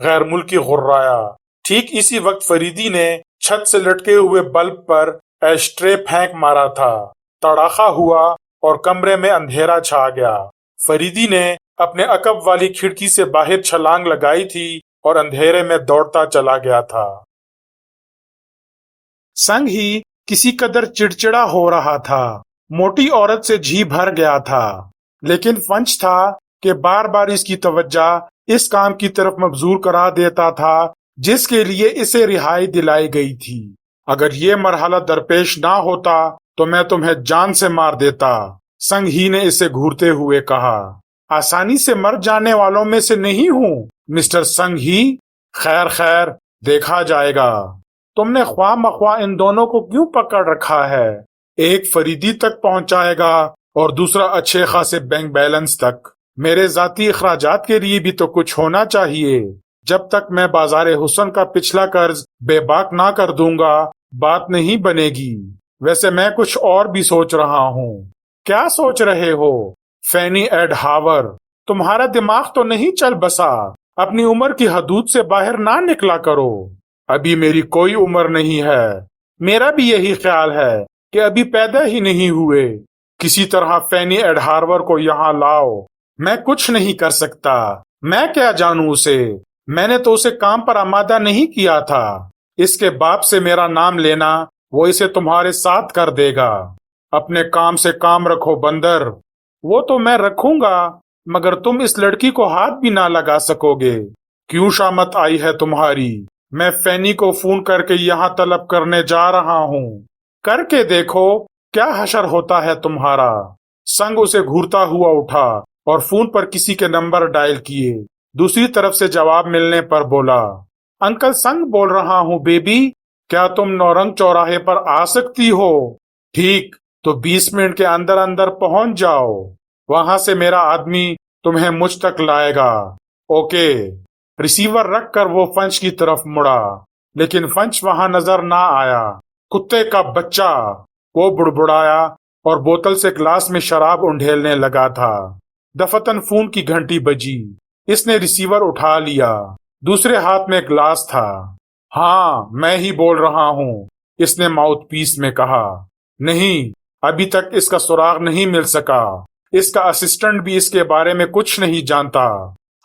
غیر ملکی غرایا۔ ٹھیک اسی وقت فریدی نے چھت سے لٹکے ہوئے بلب پر ایشٹرے پھینک مارا تھا۔ تڑاخا ہوا اور کمرے میں اندھیرا چھا گیا۔ فریدی نے اپنے عقب والی کھڑکی سے باہر چھلانگ لگائی تھی اور اندھیرے میں دوڑتا چلا گیا تھا۔ سنگ ہی کسی قدر چڑچڑا ہو رہا تھا۔ موٹی عورت سے جی بھر گیا تھا، لیکن فنچ تھا کہ بار بار اس کی توجہ اس کام کی طرف مبذول کرا دیتا تھا جس کے لیے اسے رہائی دلائی گئی تھی۔ اگر یہ مرحلہ درپیش نہ ہوتا تو میں تمہیں جان سے مار دیتا، سنگ ہی نے اسے گھورتے ہوئے کہا۔ آسانی سے مر جانے والوں میں سے نہیں ہوں مسٹر سنگ ہی۔ خیر خیر، دیکھا جائے گا۔ تم نے خواہ مخواہ ان دونوں کو کیوں پکڑ رکھا ہے؟ ایک فریدی تک پہنچائے گا اور دوسرا اچھے خاصے بینک بیلنس تک۔ میرے ذاتی اخراجات کے لیے بھی تو کچھ ہونا چاہیے۔ جب تک میں بازار حسن کا پچھلا قرض بے باک نہ کر دوں گا بات نہیں بنے گی۔ ویسے میں کچھ اور بھی سوچ رہا ہوں۔ کیا سوچ رہے ہو؟ فینی ایڈ ہاور، تمہارا دماغ تو نہیں چل بسا؟ اپنی عمر کی حدود سے باہر نہ نکلا کرو۔ ابھی میری کوئی عمر نہیں ہے۔ میرا بھی یہی خیال ہے کہ ابھی پیدا ہی نہیں ہوئے۔ کسی طرح فینی ایڈ ہارور کو یہاں لاؤ۔ میں کچھ نہیں کر سکتا۔ میں کیا جانوں اسے؟ میں نے تو اسے کام پر آمادہ نہیں کیا تھا۔ اس کے باپ سے میرا نام لینا وہ اسے تمہارے ساتھ کر دے گا۔ اپنے کام سے کام رکھو بندر۔ وہ تو میں رکھوں گا، مگر تم اس لڑکی کو ہاتھ بھی نہ لگا سکو گے۔ کیوں شامت آئی ہے تمہاری؟ میں فینی کو فون کر کے یہاں طلب کرنے جا رہا ہوں۔ کر کے دیکھو کیا حشر ہوتا ہے تمہارا۔ سنگ اسے گھورتا ہوا اٹھا اور فون پر کسی کے نمبر ڈائل کیے۔ دوسری طرف سے جواب ملنے پر بولا، انکل سنگ بول رہا ہوں بیبی، کیا تم نورنگ چوراہے پر آ سکتی ہو؟ ٹھیک، تو 20 منٹ کے اندر اندر پہنچ جاؤ۔ وہاں سے میرا آدمی تمہیں مجھ تک لائے گا۔ اوکے۔ ریسیور رکھ کر وہ فنچ کی طرف مڑا، لیکن فنچ وہاں نظر نہ آیا۔ کتے کا بچہ، وہ بڑبڑایا اور بوتل سے گلاس میں شراب انڈھیلنے لگا تھا۔ دفتن فون کی گھنٹی بجی۔ اس نے ریسیور اٹھا لیا۔ دوسرے ہاتھ میں گلاس تھا۔ ہاں میں ہی بول رہا ہوں، اس نے ماؤتھ پیس میں کہا۔ نہیں، ابھی تک اس کا سراغ نہیں مل سکا۔ اس کا اسسٹنٹ بھی اس کے بارے میں کچھ نہیں جانتا۔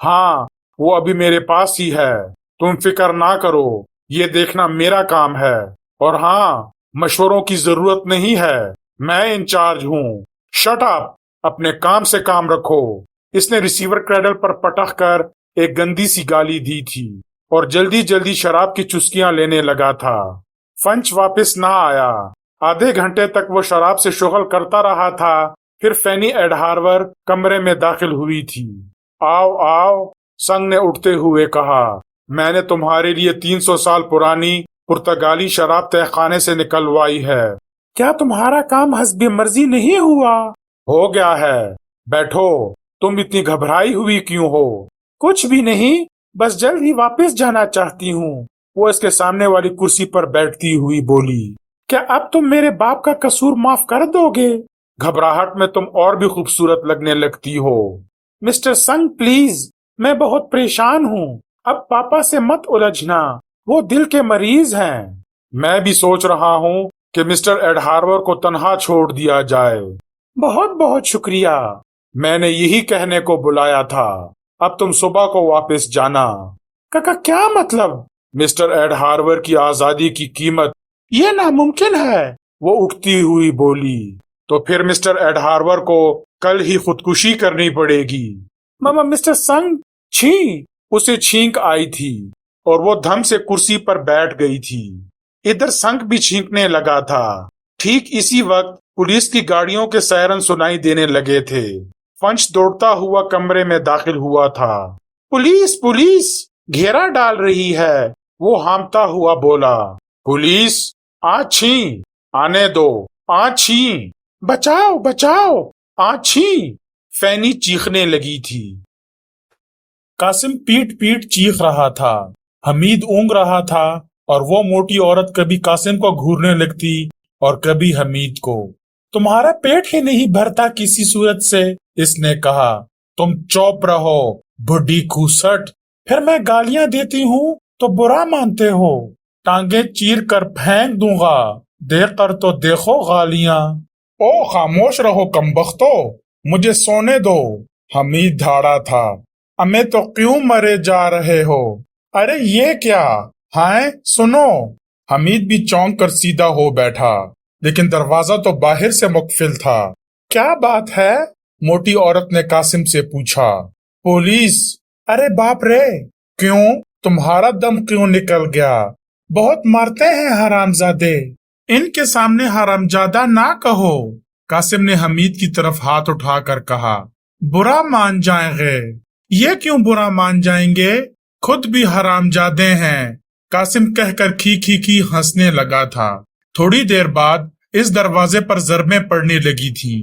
ہاں وہ ابھی میرے پاس ہی ہے۔ تم فکر نہ کرو، یہ دیکھنا میرا کام ہے۔ اور ہاں، مشوروں کی ضرورت نہیں ہے، میں انچارج ہوں۔ شٹ اپ، اپنے کام سے کام رکھو۔ اس نے ریسیور کریڈل پر پٹخ کر ایک گندی سی گالی دی تھی اور جلدی جلدی شراب کی چسکیاں لینے لگا تھا۔ فنچ واپس نہ آیا۔ آدھے گھنٹے تک وہ شراب سے شغل کرتا رہا تھا۔ پھر فینی ایڈ ہارور کمرے میں داخل ہوئی تھی۔ آؤ آؤ، سنگ نے اٹھتے ہوئے کہا، میں نے تمہارے لیے 300 سال پرانی پرتگالی شراب تہ خانے سے نکلوائی ہے۔ کیا تمہارا کام حسب مرضی نہیں ہوا؟ ہو گیا ہے، بیٹھو۔ تم اتنی گھبرائی ہوئی کیوں ہو؟ کچھ بھی نہیں، بس جلد ہی واپس جانا چاہتی ہوں، وہ اس کے سامنے والی کرسی پر بیٹھتی ہوئی بولی۔ کیا اب تم میرے باپ کا قصور معاف کر دو گے؟ گھبراہٹ میں تم اور بھی خوبصورت لگنے لگتی ہو۔ مسٹر سنگ پلیز، میں بہت پریشان ہوں، اب پاپا سے مت الجھنا، وہ دل کے مریض ہیں۔ میں بھی سوچ رہا ہوں کہ مسٹر ایڈ ہارور کو تنہا چھوڑ دیا جائے۔ بہت بہت شکریہ، میں نے یہی کہنے کو بلایا تھا۔ اب تم صبح کو واپس جانا۔ کاکا کیا مطلب؟ مسٹر ایڈ ہارور کی آزادی کی قیمت؟ یہ ناممکن ہے، وہ اٹھتی ہوئی بولی۔ تو پھر مسٹر ایڈ ہارور کو کل ہی خودکشی کرنی پڑے گی۔ ماما مسٹر سنگ، چھین! اسے چھینک آئی تھی اور وہ دھم سے کرسی پر بیٹھ گئی تھی۔ ادھر سنگ بھی چھینکنے لگا تھا۔ ٹھیک اسی وقت پولیس کی گاڑیوں کے سائرن سنائی دینے لگے تھے۔ فنچ دوڑتا ہوا کمرے میں داخل ہوا تھا۔ پولیس پولیس گھیرا ڈال رہی ہے، وہ ہامتا ہوا بولا۔ پولیس؟ چھین! آنے دو، چھین! بچاؤ بچاؤ، چھین! فینی چیخنے لگی تھی۔ قاسم پیٹ پیٹ چیخ رہا تھا۔ حمید اونگ رہا تھا اور وہ موٹی عورت کبھی قاسم کو گھورنے لگتی اور کبھی حمید کو۔ تمہارا پیٹ ہی نہیں بھرتا کسی صورت سے، اس نے کہا۔ تم چوپ رہو بڈھی کھوسٹ، پھر میں گالیاں دیتی ہوں تو برا مانتے ہو، ٹانگیں چیر کر پھینک دوں گا، دیکھ کر تو دیکھو گالیاں۔ او خاموش رہو کمبختو، مجھے سونے دو، حمید دھاڑا تھا۔ ہمیں تو کیوں مرے جا رہے ہو؟ ارے یہ کیا؟ ہائے سنو! حمید بھی چونک کر سیدھا ہو بیٹھا، لیکن دروازہ تو باہر سے مقفل تھا۔ کیا بات ہے؟ موٹی عورت نے قاسم سے پوچھا۔ پولیس! ارے باپ رے! کیوں؟ تمہارا دم کیوں نکل گیا؟ بہت مارتے ہیں حرامزادے، ان کے سامنے حرامزادہ نہ کہو، قاسم نے حمید کی طرف ہاتھ اٹھا کر کہا۔ برا مان جائیں گے۔ یہ کیوں برا مان جائیں گے؟ خود بھی حرامزادے ہیں، قاسم کہہ کر کھی ہنسنے لگا تھا۔ تھوڑی دیر بعد اس دروازے پر ضربیں پڑنے لگی تھیں۔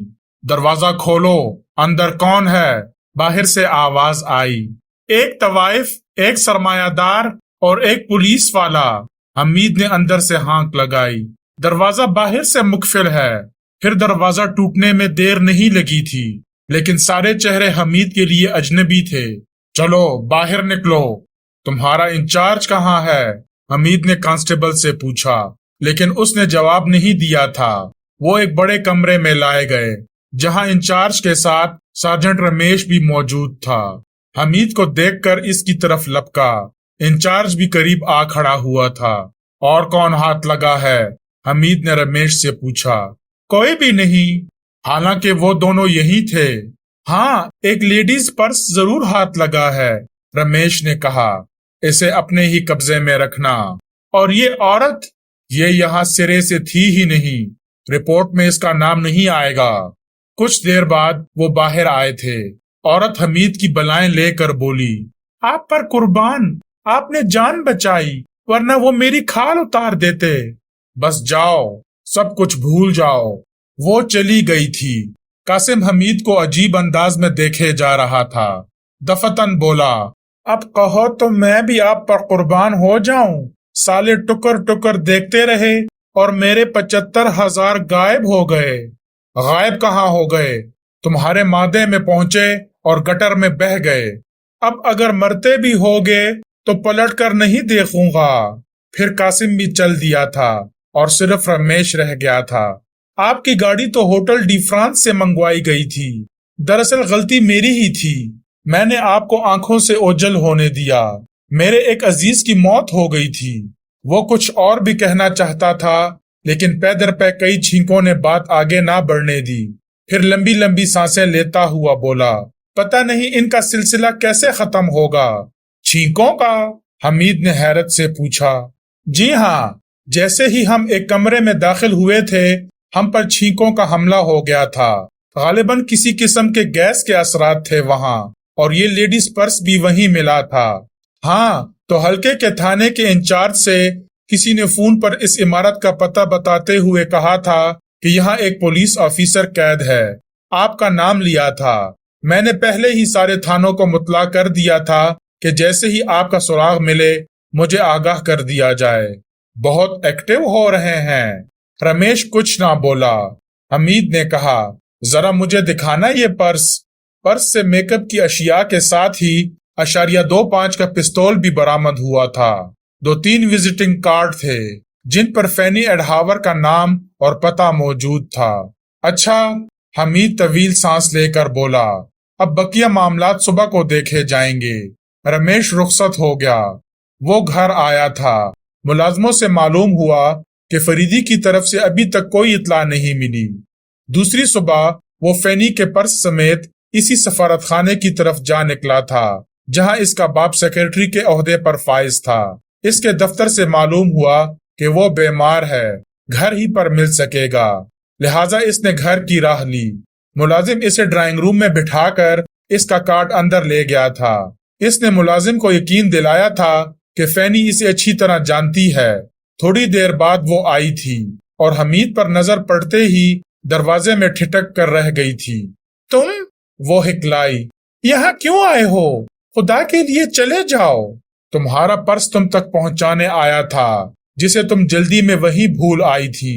دروازہ کھولو، اندر کون ہے؟ باہر سے آواز آئی۔ ایک طوائف، ایک سرمایہ دار اور ایک پولیس والا۔ حمید نے اندر سے ہانک لگائی۔ دروازہ باہر سے مقفل ہے۔ پھر دروازہ ٹوٹنے میں دیر نہیں لگی تھی، لیکن سارے چہرے حمید کے لیے اجنبی تھے۔ چلو باہر نکلو۔ تمہارا انچارج کہاں ہے؟ حمید نے کانسٹیبل سے پوچھا، لیکن اس نے جواب نہیں دیا تھا۔ وہ ایک بڑے کمرے میں لائے گئے، جہاں انچارج کے ساتھ سارجنٹ رمیش بھی موجود تھا۔ حمید کو دیکھ کر اس کی طرف لپکا۔ انچارج بھی قریب آ کھڑا ہوا تھا۔ اور کون ہاتھ لگا ہے؟ حمید نے رمیش سے پوچھا۔ کوئی بھی نہیں، حالانکہ وہ دونوں یہی تھے۔ ہاں، ایک لیڈیز پرس ضرور ہاتھ لگا ہے، رمیش نے کہا۔ اسے اپنے ہی قبضے میں رکھنا۔ اور یہ عورت؟ یہ یہاں سرے سے تھی ہی نہیں، رپورٹ میں اس کا نام نہیں آئے گا۔ کچھ دیر بعد وہ باہر آئے تھے۔ عورت حمید کی بلائیں لے کر بولی، آپ پر قربان، آپ نے جان بچائی، ورنہ وہ میری کھال اتار دیتے۔ بس جاؤ، سب کچھ بھول جاؤ۔ وہ چلی گئی تھی۔ قاسم حمید کو عجیب انداز میں دیکھے جا رہا تھا۔ دفتن بولا، اب کہو تو میں بھی آپ پر قربان ہو جاؤں؟ سالے ٹکر ٹکر دیکھتے رہے اور میرے 75,000 غائب ہو گئے۔ غائب کہاں ہو گئے؟ تمہارے مادے میں پہنچے اور گٹر میں بہہ گئے۔ اب اگر مرتے بھی ہوگے تو پلٹ کر نہیں دیکھوں گا۔ پھر قاسم بھی چل دیا تھا اور صرف رمیش رہ گیا تھا۔ آپ کی گاڑی تو ہوٹل ڈی فرانس سے منگوائی گئی تھی۔ دراصل غلطی میری ہی تھی، میں نے آپ کو آنکھوں سے اوجھل ہونے دیا۔ میرے ایک عزیز کی موت ہو گئی تھی۔ وہ کچھ اور بھی کہنا چاہتا تھا، لیکن پے در پے کئی چھینکوں نے بات آگے نہ بڑھنے دی۔ پھر لمبی لمبی سانسیں لیتا ہوا بولا، پتہ نہیں ان کا سلسلہ کیسے ختم ہوگا۔ چھینکوں کا؟ حمید نے حیرت سے پوچھا۔ جی ہاں، جیسے ہی ہم ایک کمرے میں داخل ہوئے تھے، ہم پر چھینکوں کا حملہ ہو گیا تھا۔ غالباً کسی قسم کے گیس کے اثرات تھے وہاں، اور یہ لیڈیز پرس بھی وہیں ملا تھا۔ ہاں، تو حلقے کے تھانے کے انچارج سے کسی نے فون پر اس عمارت کا پتہ بتاتے ہوئے کہا تھا کہ یہاں ایک پولیس آفیسر قید ہے۔ آپ کا نام لیا تھا۔ میں نے پہلے ہی سارے تھانوں کو مطلع کر دیا تھا کہ جیسے ہی آپ کا سراغ ملے مجھے آگاہ کر دیا جائے۔ بہت ایکٹیو ہو رہے ہیں۔ رمیش کچھ نہ بولا۔ حمید نے کہا، ذرا مجھے دکھانا یہ پرس۔ پرس سے میک اپ کی اشیاء کے ساتھ ہی .25 کا پستول بھی برآمد ہوا تھا۔ 2-3 وزٹنگ کارڈ تھے، جن پر فینی ایڈہاور کا نام اور پتہ موجود تھا۔ اچھا، حمید طویل سانس لے کر بولا، اب بقیہ معاملات صبح کو دیکھے جائیں گے۔ رمیش رخصت ہو گیا۔ وہ گھر آیا تھا۔ ملازموں سے معلوم ہوا کہ فریدی کی طرف سے ابھی تک کوئی اطلاع نہیں ملی۔ دوسری صبح وہ فینی کے پرس سمیت اسی سفارت خانے کی طرف جا نکلا تھا جہاں اس کا باپ سیکرٹری کے عہدے پر فائز تھا۔ اس کے دفتر سے معلوم ہوا کہ وہ بیمار ہے، گھر ہی پر مل سکے گا، لہٰذا اس نے گھر کی راہ لی۔ ملازم اسے ڈرائنگ روم میں بٹھا کر اس کا کارڈ اندر لے گیا تھا۔ اس نے ملازم کو یقین دلایا تھا کہ فینی اسے اچھی طرح جانتی ہے۔ تھوڑی دیر بعد وہ آئی تھی اور حمید پر نظر پڑتے ہی دروازے میں ٹھٹک کر رہ گئی تھی۔ تم؟ وہ ہکلائی، یہاں کیوں آئے ہو؟ خدا کے لیے چلے جاؤ۔ تمہارا پرس تم تک پہنچانے آیا تھا، جسے تم جلدی میں وہی بھول آئی تھی۔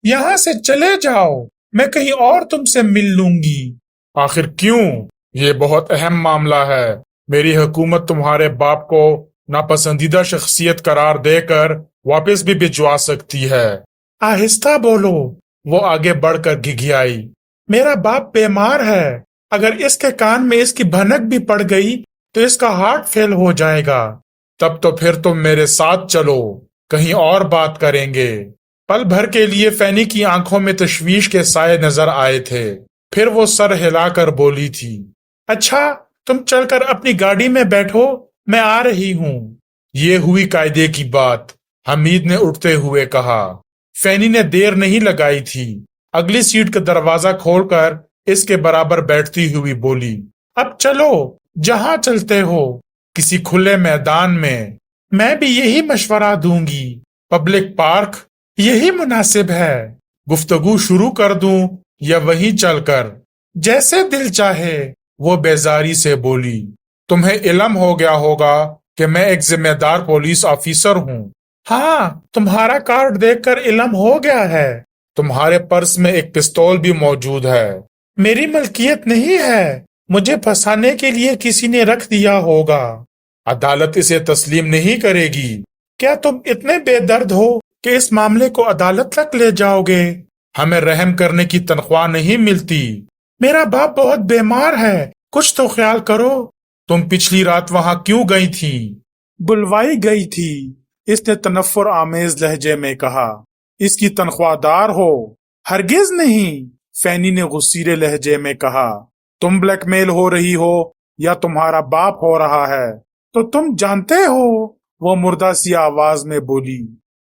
یہاں سے چلے جاؤ، میں کہیں اور تم سے مل لوں گی۔ آخر کیوں؟ یہ بہت اہم معاملہ ہے، میری حکومت تمہارے باپ کو ناپسندیدہ شخصیت قرار دے کر واپس بھی بھجوا سکتی ہے۔ آہستہ بولو، وہ آگے بڑھ کر گھگھیائی۔ میرا باپ بیمار ہے، اگر اس کے کان میں اس کی بھنک بھی پڑ گئی تو اس کا ہارٹ فیل ہو جائے گا۔ تب تو پھر تم میرے ساتھ چلو، کہیں اور بات کریں گے۔ پل بھر کے لیے فینی کی آنکھوں میں تشویش کے سائے نظر آئے تھے، پھر وہ سر ہلا کر بولی تھی، اچھا تم چل کر اپنی گاڑی میں بیٹھو، میں آ رہی ہوں۔ یہ ہوئی قاعدے کی بات، حمید نے اٹھتے ہوئے کہا۔ فینی نے دیر نہیں لگائی تھی، اگلی سیٹ کا دروازہ کھول کر اس کے برابر بیٹھتی ہوئی بولی، اب چلو جہاں چلتے ہو، کسی کھلے میدان میں بھی یہی مشورہ دوں گی، پبلک پارک یہی مناسب ہے۔ گفتگو شروع کر دوں یا وہیں چل کر؟ جیسے دل چاہے، وہ بیزاری سے بولی۔ تمہیں علم ہو گیا ہوگا کہ میں ایک ذمہ دار پولیس آفیسر ہوں۔ ہاں، تمہارا کارڈ دیکھ کر علم ہو گیا ہے۔ تمہارے پرس میں ایک پستول بھی موجود ہے۔ میری ملکیت نہیں ہے، مجھے پھنسانے کے لیے کسی نے رکھ دیا ہوگا۔ عدالت اسے تسلیم نہیں کرے گی۔ کیا تم اتنے بے درد ہو کہ اس معاملے کو عدالت تک لے جاؤ گے؟ ہمیں رحم کرنے کی تنخواہ نہیں ملتی۔ میرا باپ بہت بیمار ہے، کچھ تو خیال کرو۔ تم پچھلی رات وہاں کیوں گئی تھی؟ بلوائی گئی تھی، اس نے تنفر آمیز لہجے میں کہا۔ اس کی تنخواہ دار ہو؟ ہرگز نہیں، فینی نے غصیرے لہجے میں کہا۔ تم بلیک میل ہو رہی ہو یا تمہارا باپ ہو رہا ہے؟ تو تم جانتے ہو، وہ مردہ سی آواز میں بولی،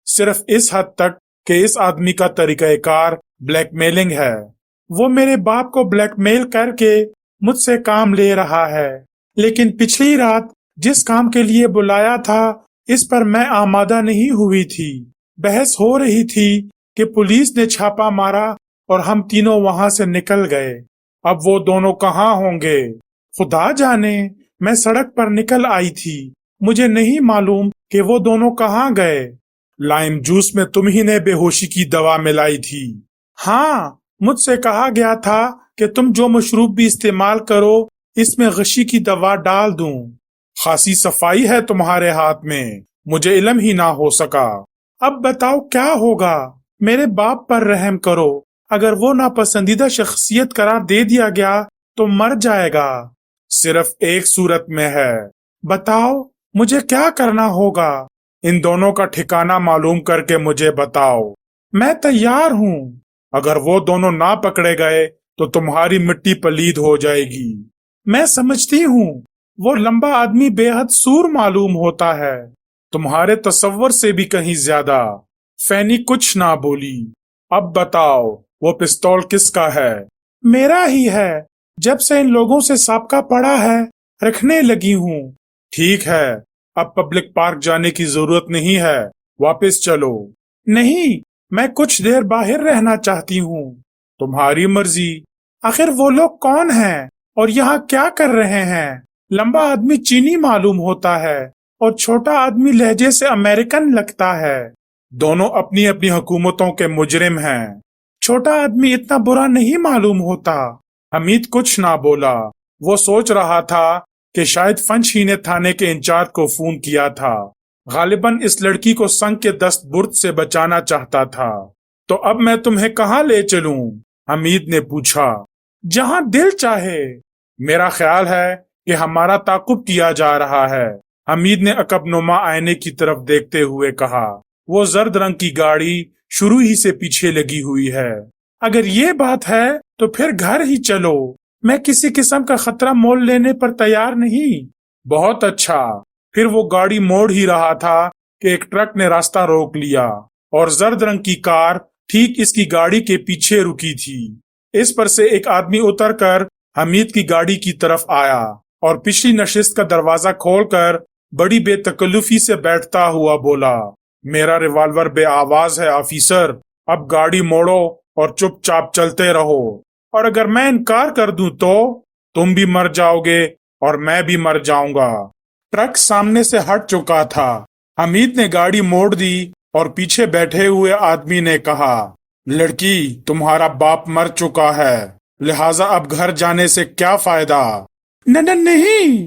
صرف اس حد تک کہ اس آدمی کا طریقہ کار بلیک میلنگ ہے۔ وہ میرے باپ کو بلیک میل کر کے مجھ سے کام لے رہا ہے، لیکن پچھلی رات جس کام کے لیے بلایا تھا اس پر میں آمادہ نہیں ہوئی تھی۔ بحث ہو رہی تھی کہ پولیس نے چھاپا مارا اور ہم تینوں وہاں سے نکل گئے۔ اب وہ دونوں کہاں ہوں گے؟ خدا جانے، میں سڑک پر نکل آئی تھی، مجھے نہیں معلوم کہ وہ دونوں کہاں گئے۔ لائم جوس میں تم ہی نے بے ہوشی کی دوا ملائی تھی۔ ہاں، مجھ سے کہا گیا تھا کہ تم جو مشروب بھی استعمال کرو اس میں غشی کی دوا ڈال دوں۔ خاصی صفائی ہے تمہارے ہاتھ میں، مجھے علم ہی نہ ہو سکا۔ اب بتاؤ کیا ہوگا؟ میرے باپ پر رحم کرو، اگر وہ ناپسندیدہ شخصیت قرار دے دیا گیا تو مر جائے گا۔ صرف ایک صورت میں ہے، بتاؤ مجھے کیا کرنا ہوگا؟ ان دونوں کا ٹھکانہ معلوم کر کے مجھے بتاؤ۔ میں تیار ہوں۔ اگر وہ دونوں نہ پکڑے گئے تو تمہاری مٹی پلید ہو جائے گی۔ میں سمجھتی ہوں، وہ لمبا آدمی بے حد سور معلوم ہوتا ہے، تمہارے تصور سے بھی کہیں زیادہ۔ فینی کچھ نہ بولی۔ اب بتاؤ، وہ پستول کس کا ہے؟ میرا ہی ہے، جب سے ان لوگوں سے سابقہ پڑا ہے رکھنے لگی ہوں۔ ٹھیک ہے، اب پبلک پارک جانے کی ضرورت نہیں ہے، واپس چلو۔ نہیں، میں کچھ دیر باہر رہنا چاہتی ہوں۔ تمہاری مرضی۔ آخر وہ لوگ کون ہیں اور یہاں کیا کر رہے ہیں؟ لمبا آدمی چینی معلوم ہوتا ہے اور چھوٹا آدمی لہجے سے امریکن لگتا ہے۔ دونوں اپنی اپنی حکومتوں کے مجرم ہیں۔ چھوٹا آدمی اتنا برا نہیں معلوم ہوتا۔ حمید کچھ نہ بولا، وہ سوچ رہا تھا کہ شاید فنچ ہی نے تھانے کے انچارج کو فون کیا تھا، غالباً اس لڑکی کو سنگ کے دست برد سے بچانا چاہتا تھا۔ تو اب میں تمہیں کہاں لے چلوں؟ حمید نے پوچھا۔ جہاں دل چاہے۔ میرا خیال ہے کہ ہمارا تعاقب کیا جا رہا ہے، حمید نے عقب نما آئینے کی طرف دیکھتے ہوئے کہا۔ وہ زرد رنگ کی گاڑی شروع ہی سے پیچھے لگی ہوئی ہے۔ اگر یہ بات ہے تو پھر گھر ہی چلو، میں کسی قسم کا خطرہ مول لینے پر تیار نہیں۔ بہت اچھا۔ پھر وہ گاڑی موڑ ہی رہا تھا کہ ایک ٹرک نے راستہ روک لیا اور زرد رنگ کی کار ٹھیک اس کی گاڑی کے پیچھے رکی تھی۔ اس پر سے ایک آدمی اتر کر حمید کی گاڑی کی طرف آیا اور پچھلی نشست کا دروازہ کھول کر بڑی بے تکلفی سے بیٹھتا ہوا بولا، میرا ریوالور بے آواز ہے آفیسر، اب گاڑی موڑو اور چپ چاپ چلتے رہو، اور اگر میں انکار کر دوں تو تم بھی مر جاؤ گے اور میں بھی مر جاؤں گا۔ ٹرک سامنے سے ہٹ چکا تھا۔ حمید نے گاڑی موڑ دی اور پیچھے بیٹھے ہوئے آدمی نے کہا، لڑکی، تمہارا باپ مر چکا ہے، لہٰذا اب گھر جانے سے کیا فائدہ؟ نہیں،